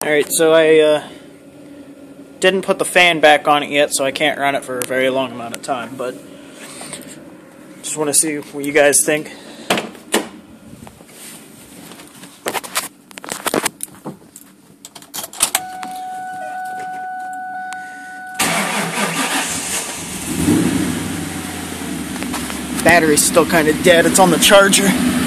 Alright, so I didn't put the fan back on it yet, so I can't run it for a very long amount of time, but just want to see what you guys think. Battery's still kind of dead, it's on the charger.